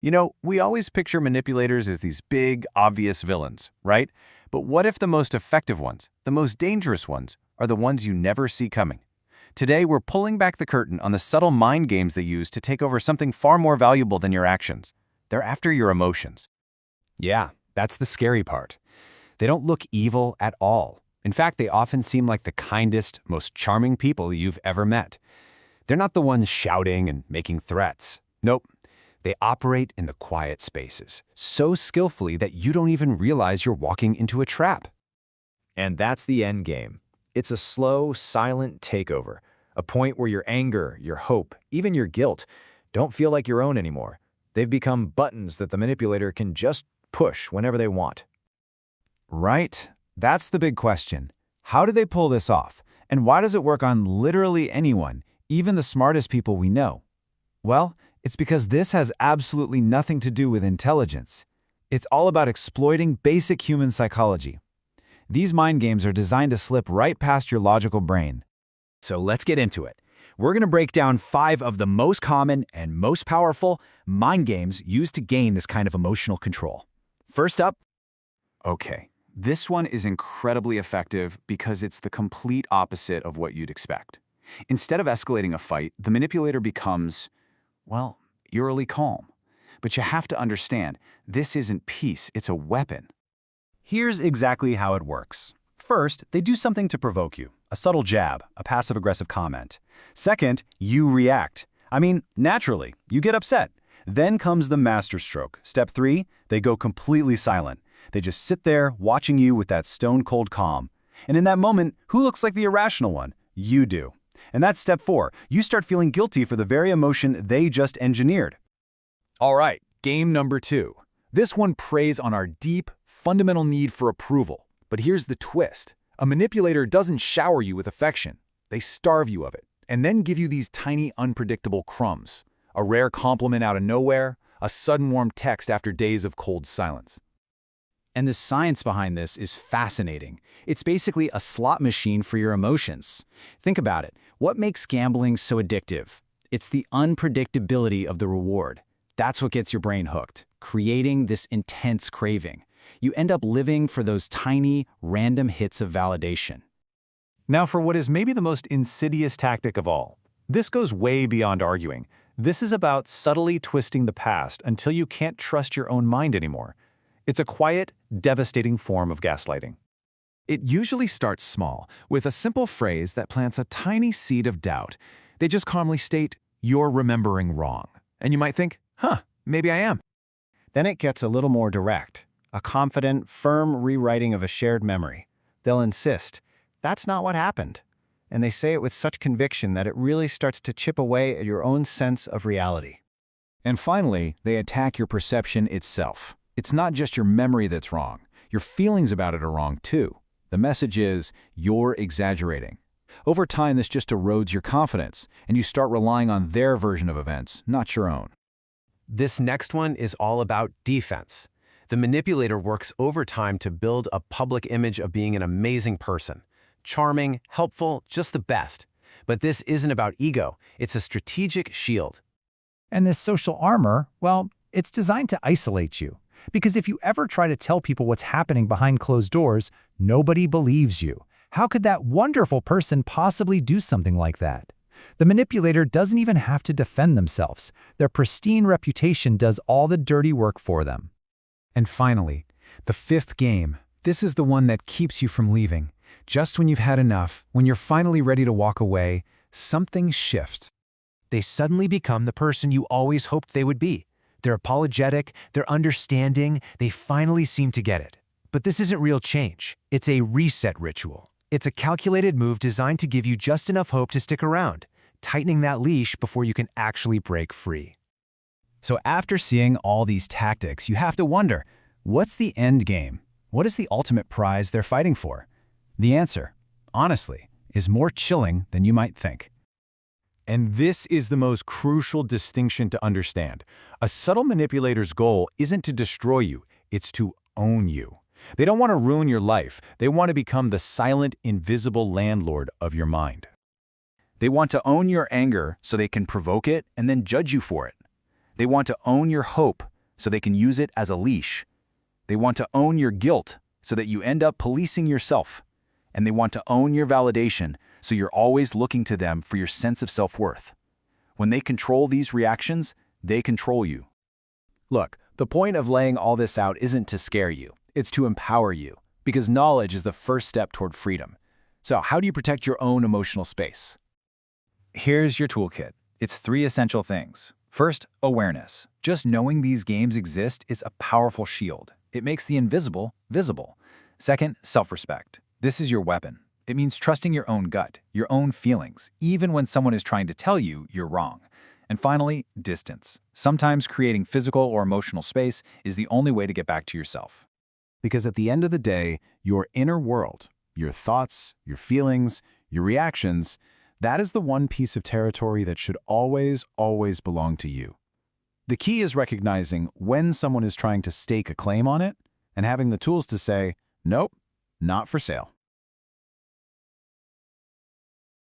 We always picture manipulators as these big, obvious villains, right? But what if the most effective ones, the most dangerous ones, are the ones you never see coming? Today, we're pulling back the curtain on the subtle mind games they use to take over something far more valuable than your actions. They're after your emotions. Yeah, that's the scary part. They don't look evil at all. In fact, they often seem like the kindest, most charming people you've ever met. They're not the ones shouting and making threats. Nope. They operate in the quiet spaces, so skillfully that you don't even realize you're walking into a trap. And that's the end game. It's a slow, silent takeover, a point where your anger, your hope, even your guilt don't feel like your own anymore. They've become buttons that the manipulator can just push whenever they want. Right? That's the big question. How do they pull this off? And why does it work on literally anyone, even the smartest people we know? Well, it's because this has absolutely nothing to do with intelligence. It's all about exploiting basic human psychology. These mind games are designed to slip right past your logical brain. So let's get into it. We're going to break down 5 of the most common and most powerful mind games used to gain this kind of emotional control. First up, Okay, this one is incredibly effective because it's the complete opposite of what you'd expect. Instead of escalating a fight, the manipulator becomes, eerily calm. But you have to understand, this isn't peace, it's a weapon. here's exactly how it works. First, they do something to provoke you, a subtle jab, a passive-aggressive comment. Second, you react. Naturally, you get upset. Then comes the masterstroke. Step 3, they go completely silent. They just sit there watching you with that stone-cold calm. And in that moment, who looks like the irrational one? You do. And that's step 4. You start feeling guilty for the very emotion they just engineered. All right, game number 2. This one preys on our deep, fundamental need for approval. But here's the twist. A manipulator doesn't shower you with affection. They starve you of it, and then give you these tiny, unpredictable crumbs. A rare compliment out of nowhere, a sudden warm text after days of cold silence. And the science behind this is fascinating. It's basically a slot machine for your emotions. Think about it. What makes gambling so addictive? It's the unpredictability of the reward. That's what gets your brain hooked, creating this intense craving. You end up living for those tiny, random hits of validation. Now for what is maybe the most insidious tactic of all. This goes way beyond arguing. This is about subtly twisting the past until you can't trust your own mind anymore. It's a quiet, devastating form of gaslighting. It usually starts small, with a simple phrase that plants a tiny seed of doubt. They just calmly state, "You're remembering wrong." And you might think, maybe I am. Then it gets a little more direct, a confident, firm rewriting of a shared memory. They'll insist, "That's not what happened." And they say it with such conviction that it really starts to chip away at your own sense of reality. And finally, they attack your perception itself. It's not just your memory that's wrong. Your feelings about it are wrong too. The message is, you're exaggerating. Over time, this just erodes your confidence, and you start relying on their version of events, not your own. This next one is all about defense. The manipulator works overtime to build a public image of being an amazing person. Charming, helpful, just the best. But this isn't about ego. It's a strategic shield. And this social armor, it's designed to isolate you. Because if you ever try to tell people what's happening behind closed doors, nobody believes you. How could that wonderful person possibly do something like that? The manipulator doesn't even have to defend themselves. Their pristine reputation does all the dirty work for them. And finally, the 5th game. This is the one that keeps you from leaving. Just when you've had enough, when you're finally ready to walk away, something shifts. They suddenly become the person you always hoped they would be. They're apologetic, they're understanding, they finally seem to get it. But this isn't real change. It's a reset ritual. It's a calculated move designed to give you just enough hope to stick around, tightening that leash before you can actually break free. So after seeing all these tactics, you have to wonder, what's the end game? What is the ultimate prize they're fighting for? The answer, honestly, is more chilling than you might think. And this is the most crucial distinction to understand. A subtle manipulator's goal isn't to destroy you, it's to own you. They don't want to ruin your life. They want to become the silent, invisible landlord of your mind. They want to own your anger so they can provoke it and then judge you for it. They want to own your hope so they can use it as a leash. They want to own your guilt so that you end up policing yourself. And they want to own your validation so you're always looking to them for your sense of self-worth. When they control these reactions, they control you. Look, the point of laying all this out isn't to scare you. It's to empower you, because knowledge is the first step toward freedom. So how do you protect your own emotional space? Here's your toolkit. It's 3 essential things. First, awareness. Just knowing these games exist is a powerful shield. It makes the invisible visible. Second, self-respect. This is your weapon. It means trusting your own gut, your own feelings, even when someone is trying to tell you you're wrong. And finally, distance. Sometimes creating physical or emotional space is the only way to get back to yourself. Because at the end of the day, your inner world, your thoughts, your feelings, your reactions, that is the one piece of territory that should always, always belong to you. The key is recognizing when someone is trying to stake a claim on it and having the tools to say, nope, not for sale.